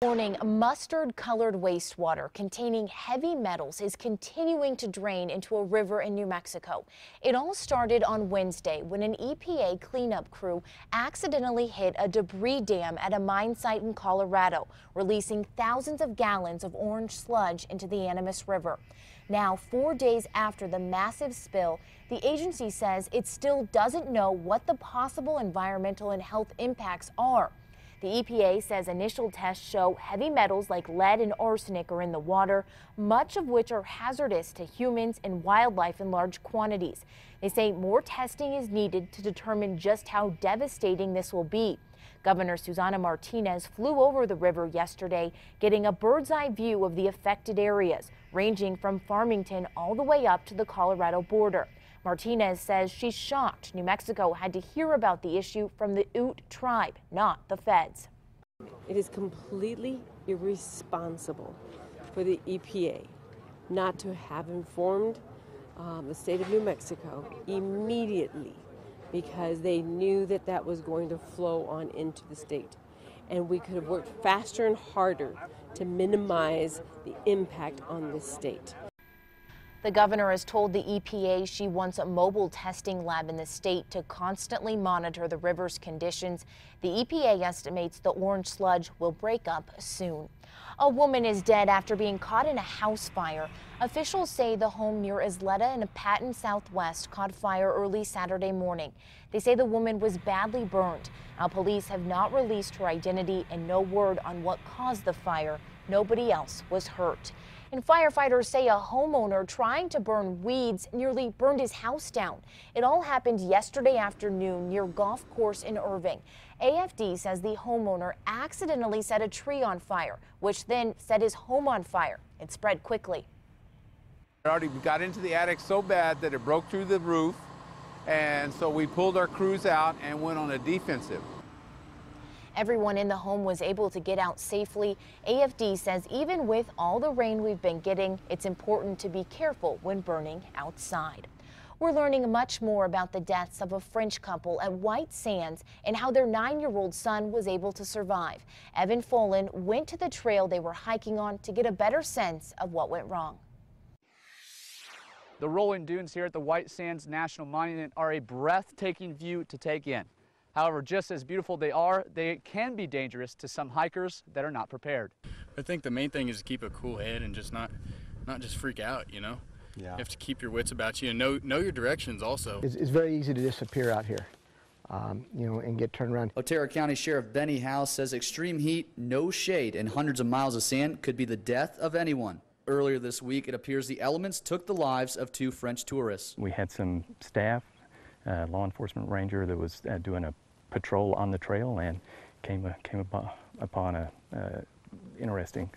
Morning, mustard-colored wastewater containing heavy metals is continuing to drain into a river in New Mexico. It all started on Wednesday when an EPA cleanup crew accidentally hit a debris dam at a mine site in Colorado, releasing thousands of gallons of orange sludge into the Animas River. Now, 4 days after the massive spill, the agency says it still doesn't know what the possible environmental and health impacts are. The EPA says initial tests show heavy metals like lead and arsenic are in the water, much of which are hazardous to humans and wildlife in large quantities. They say more testing is needed to determine just how devastating this will be. Governor Susana Martinez flew over the river yesterday, getting a bird's-eye view of the affected areas, ranging from Farmington all the way up to the Colorado border. Martinez says she's shocked New Mexico had to hear about the issue from the Ute tribe, not the feds. It is completely irresponsible for the EPA not to have informed the state of New Mexico immediately, because they knew that that was going to flow on into the state. And we could have worked faster and harder to minimize the impact on this state. The governor has told the EPA she wants a mobile testing lab in the state to constantly monitor the river's conditions. The EPA estimates the orange sludge will break up soon. A woman is dead after being caught in a house fire. Officials say the home near Isleta in Patton Southwest caught fire early Saturday morning. They say the woman was badly burned. Now, police have not released her identity and no word on what caused the fire. Nobody else was hurt. And firefighters say a homeowner trying to burn weeds nearly burned his house down. It all happened yesterday afternoon near Golf Course in Irving. AFD says the homeowner accidentally set a tree on fire, which then set his home on fire. It spread quickly. It already got into the attic so bad that it broke through the roof, and so we pulled our crews out and went on a defensive. Everyone in the home was able to get out safely. AFD says even with all the rain we've been getting, it's important to be careful when burning outside. We're learning much more about the deaths of a French couple at White Sands and how their 9-year-old son was able to survive. Evan Folan went to the trail they were hiking on to get a better sense of what went wrong. The rolling dunes here at the White Sands National Monument are a breathtaking view to take in. However, just as beautiful they can be dangerous to some hikers that are not prepared. I think the main thing is to keep a cool head and just not just freak out, you know? Yeah. You have to keep your wits about you and know your directions also. It's very easy to disappear out here, and get turned around. Otero County Sheriff Benny House says extreme heat, no shade, and hundreds of miles of sand could be the death of anyone. Earlier this week, it appears the elements took the lives of 2 French tourists. We had some staff, law enforcement ranger that was doing a patrol on the trail and came upon a interesting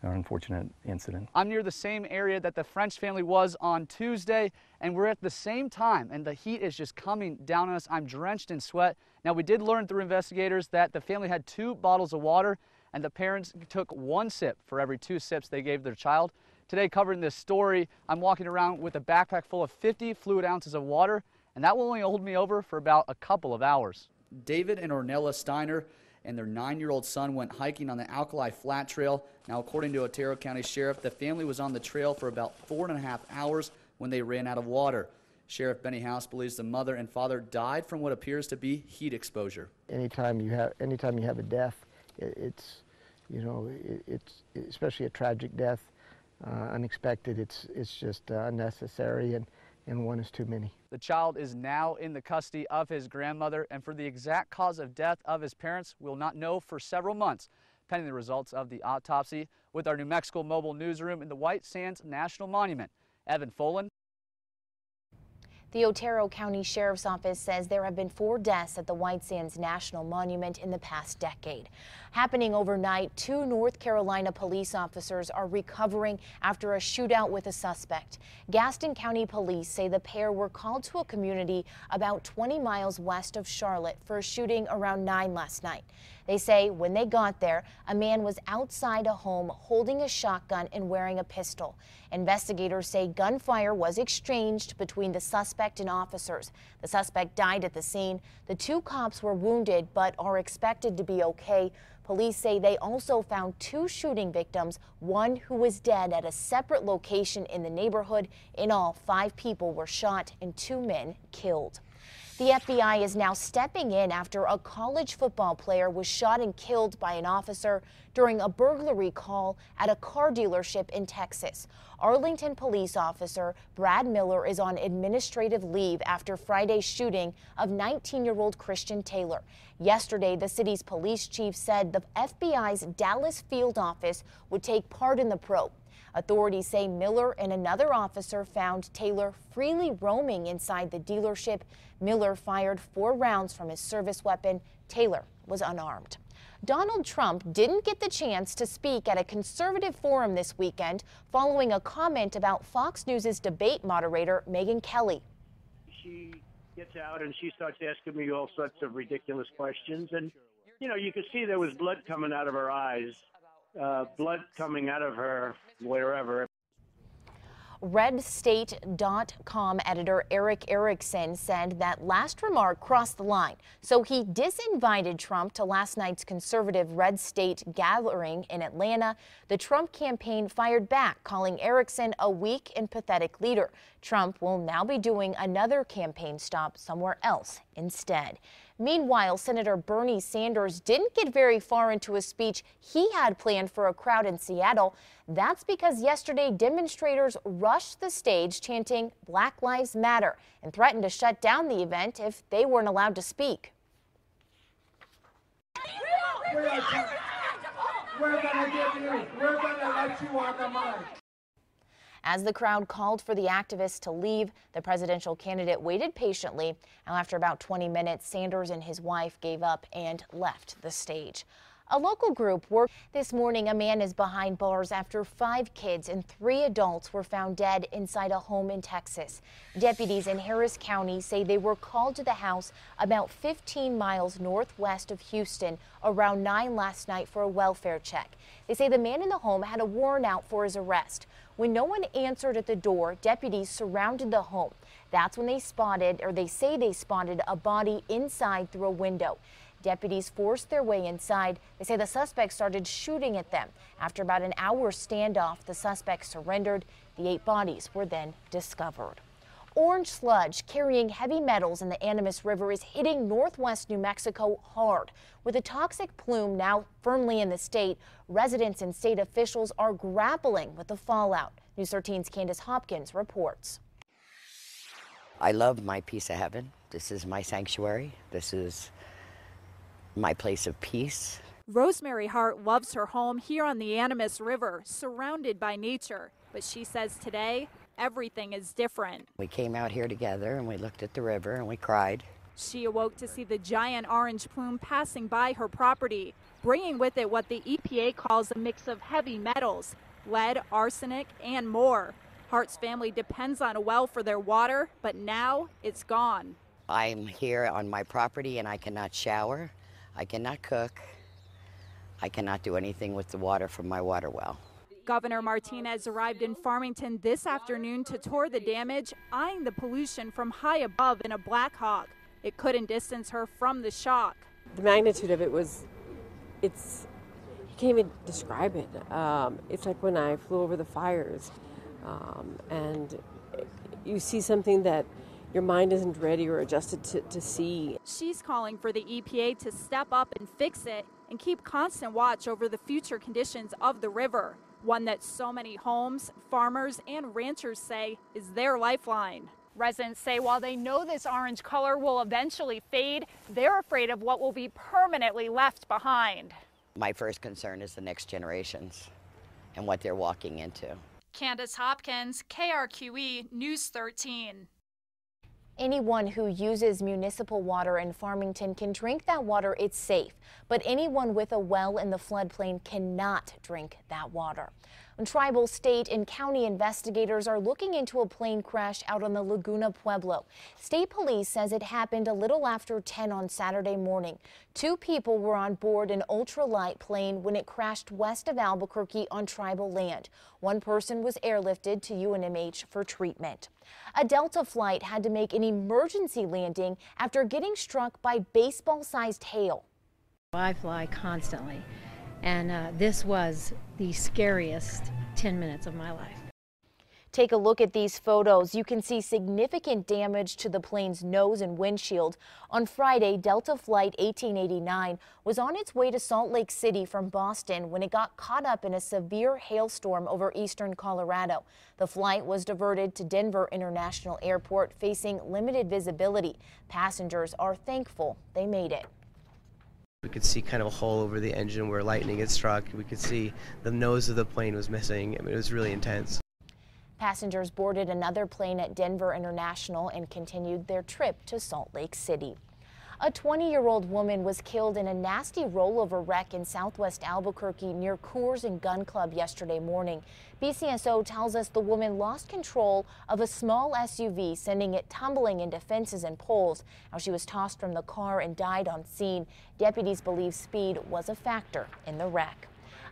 or unfortunate incident. I'm near the same area that the French family was on Tuesday, and we're at the same time, and the heat is just coming down on us. I'm drenched in sweat. Now, we did learn through investigators that the family had 2 bottles of water, and the parents took 1 sip for every 2 sips they gave their child. Today, covering this story, I'm walking around with a backpack full of 50 fluid ounces of water, and that will only hold me over for about a couple of hours. David and Ornella Steiner and their 9-year-old son went hiking on the Alkali Flat Trail. Now, according to Otero County Sheriff, the family was on the trail for about 4.5 hours when they ran out of water. Sheriff Benny House believes the mother and father died from what appears to be heat exposure. Anytime you have a death, it's especially a tragic death, unexpected. It's just unnecessary, and one is too many. The child is now in the custody of his grandmother, and for the exact cause of death of his parents, we'll not know for several months, pending the results of the autopsy. With our New Mexico mobile newsroom in the White Sands National Monument, Evan Folan. The Otero County Sheriff's Office says there have been 4 deaths at the White Sands National Monument in the past decade. Happening overnight, 2 North Carolina police officers are recovering after a shootout with a suspect. Gaston County Police say the pair were called to a community about 20 miles west of Charlotte for a shooting around 9 last night. They say when they got there, a man was outside a home holding a shotgun and wearing a pistol. Investigators say gunfire was exchanged between the suspect and officers. The suspect died at the scene. The 2 cops were wounded but are expected to be okay. Police say they also found 2 shooting victims, one who was dead at a separate location in the neighborhood. In all, 5 people were shot and 2 men killed. The FBI is now stepping in after a college football player was shot and killed by an officer during a burglary call at a car dealership in Texas. Arlington police officer Brad Miller is on administrative leave after Friday's shooting of 19-year-old Christian Taylor. Yesterday, the city's police chief said the FBI's Dallas field office would take part in the probe. Authorities say Miller and another officer found Taylor freely roaming inside the dealership. Miller fired 4 rounds from his service weapon. Taylor was unarmed. Donald Trump didn't get the chance to speak at a conservative forum this weekend following a comment about Fox News' debate moderator Megyn Kelly. She gets out and she starts asking me all sorts of ridiculous questions. And, you know, you could see there was blood coming out of her eyes. Blood coming out of her wherever. RedState.com editor Eric Erickson said that last remark crossed the line, so he disinvited Trump to last night's conservative Red State gathering in Atlanta. The Trump campaign fired back, calling Erickson a weak and pathetic leader. Trump will now be doing another campaign stop somewhere else instead. Meanwhile, Senator Bernie Sanders didn't get very far into a speech he had planned for a crowd in Seattle. That's because yesterday demonstrators rushed the stage chanting Black Lives Matter and threatened to shut down the event if they weren't allowed to speak. We're going to give you, we're going to let you on the mic. As the crowd called for the activists to leave, the presidential candidate waited patiently. Now, after about 20 minutes, Sanders and his wife gave up and left the stage. A local group worked this morning. A man is behind bars after 5 kids and 3 adults were found dead inside a home in Texas. Deputies in Harris County say they were called to the house about 15 miles northwest of Houston around 9 last night for a welfare check. They say the man in the home had a warrant out for his arrest. When no one answered at the door, deputies surrounded the home. That's when they say they spotted a body inside through a window. Deputies forced their way inside. They say the suspects started shooting at them. After about an hour standoff, the suspects surrendered. The 8 bodies were then discovered. Orange sludge carrying heavy metals in the Animas River is hitting northwest New Mexico hard. With a toxic plume now firmly in the state, residents and state officials are grappling with the fallout. News 13's Candace Hopkins reports. I love my piece of heaven. This is my sanctuary. This is my place of peace. Rosemary Hart loves her home here on the Animas River, surrounded by nature. But she says today, everything is different. We came out here together and we looked at the river and we cried. She awoke to see the giant orange plume passing by her property, bringing with it what the EPA calls a mix of heavy metals, lead, arsenic, and more. Hart's family depends on a well for their water, but now it's gone. I'm here on my property and I cannot shower, I cannot cook, I cannot do anything with the water from my water well. Governor Martinez arrived in Farmington this afternoon to tour the damage, eyeing the pollution from high above in a Black Hawk. It couldn't distance her from the shock. The magnitude of it was, you can't even describe it. It's like when I flew over the fires and you see something that your mind isn't ready or adjusted to see. She's calling for the EPA to step up and fix it and keep constant watch over the future conditions of the river, one that so many homes, farmers, and ranchers say is their lifeline. Residents say while they know this orange color will eventually fade, they're afraid of what will be permanently left behind. My first concern is the next generations and what they're walking into. Candace Hopkins, KRQE News 13. Anyone who uses municipal water in Farmington can drink that water. It's safe, but anyone with a well in the floodplain cannot drink that water. Tribal, state, and county investigators are looking into a plane crash out on the Laguna Pueblo. State police says it happened a little after 10 on Saturday morning. 2 people were on board an ultralight plane when it crashed west of Albuquerque on tribal land. 1 person was airlifted to UNMH for treatment. A Delta flight had to make an emergency landing after getting struck by baseball-sized hail. I fly constantly, and this was the scariest 10 minutes of my life. Take a look at these photos. You can see significant damage to the plane's nose and windshield. On Friday, Delta Flight 1889 was on its way to Salt Lake City from Boston when it got caught up in a severe hailstorm over eastern Colorado. The flight was diverted to Denver International Airport, facing limited visibility. Passengers are thankful they made it. We could see kind of a hole over the engine where lightning had struck. We could see the nose of the plane was missing. I mean, it was really intense. Passengers boarded another plane at Denver International and continued their trip to Salt Lake City. A 20-year-old woman was killed in a nasty rollover wreck in southwest Albuquerque near Coors and Gun Club yesterday morning. BCSO tells us the woman lost control of a small SUV, sending it tumbling into fences and poles. Now, she was tossed from the car and died on scene. Deputies believe speed was a factor in the wreck.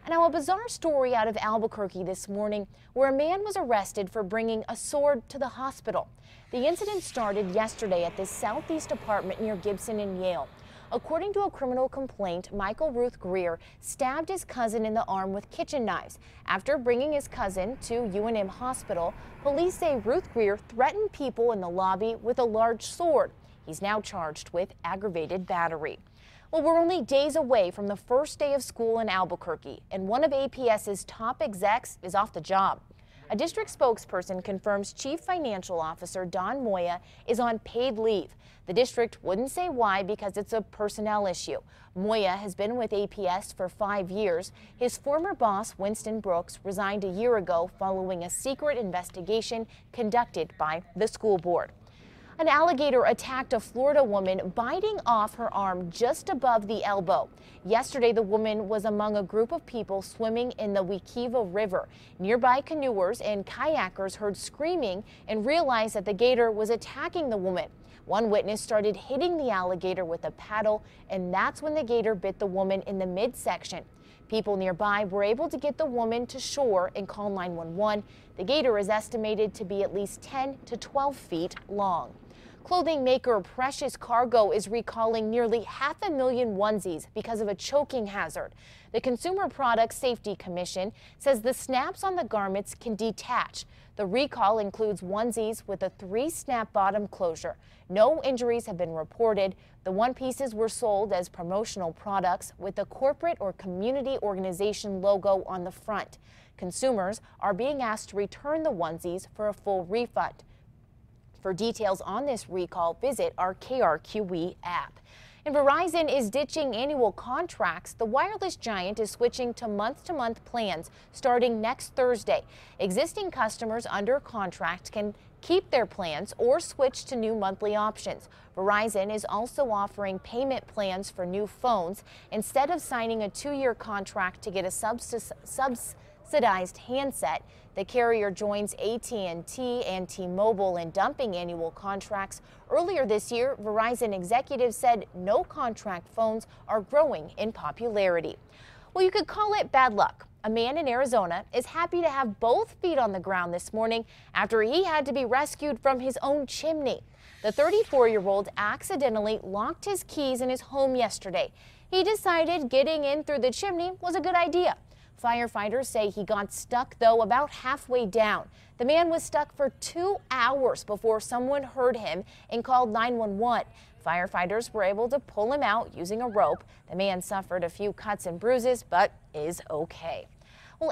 Now, a bizarre story out of Albuquerque this morning where a man was arrested for bringing a sword to the hospital. The incident started yesterday at this southeast apartment near Gibson and Yale. According to a criminal complaint, Michael Ruth Greer stabbed his cousin in the arm with kitchen knives. After bringing his cousin to UNM Hospital, police say Ruth Greer threatened people in the lobby with a large sword. He's now charged with aggravated battery. Well, we're only days away from the first day of school in Albuquerque, and one of APS's top execs is off the job. A district spokesperson confirms Chief Financial Officer Don Moya is on paid leave. The district wouldn't say why because it's a personnel issue. Moya has been with APS for 5 years. His former boss, Winston Brooks, resigned a year ago following a secret investigation conducted by the school board. An alligator attacked a Florida woman, biting off her arm just above the elbow. Yesterday, the woman was among a group of people swimming in the Wekiva River. Nearby canoers and kayakers heard screaming and realized that the gator was attacking the woman. One witness started hitting the alligator with a paddle, and that's when the gator bit the woman in the midsection. People nearby were able to get the woman to shore and call 911. The gator is estimated to be at least 10 to 12 feet long. Clothing maker Precious Cargo is recalling nearly 500,000 onesies because of a choking hazard. The Consumer Product Safety Commission says the snaps on the garments can detach. The recall includes onesies with a 3-snap bottom closure. No injuries have been reported. The one pieces were sold as promotional products with a corporate or community organization logo on the front. Consumers are being asked to return the onesies for a full refund. For details on this recall, visit our KRQE app. And Verizon is ditching annual contracts. The wireless giant is switching to month-to-month plans starting next Thursday. Existing customers under contract can keep their plans or switch to new monthly options. Verizon is also offering payment plans for new phones. Instead of signing a 2-year contract to get a subsidized handset, the carrier joins AT&T and T-Mobile in dumping annual contracts. Earlier this year, Verizon executives said no contract phones are growing in popularity. Well, you could call it bad luck. A man in Arizona is happy to have both feet on the ground this morning after he had to be rescued from his own chimney. The 34-year-old accidentally locked his keys in his home yesterday. He decided getting in through the chimney was a good idea. Firefighters say he got stuck, though, about halfway down. The man was stuck for 2 hours before someone heard him and called 911. Firefighters were able to pull him out using a rope. The man suffered a few cuts and bruises, but is okay. Well,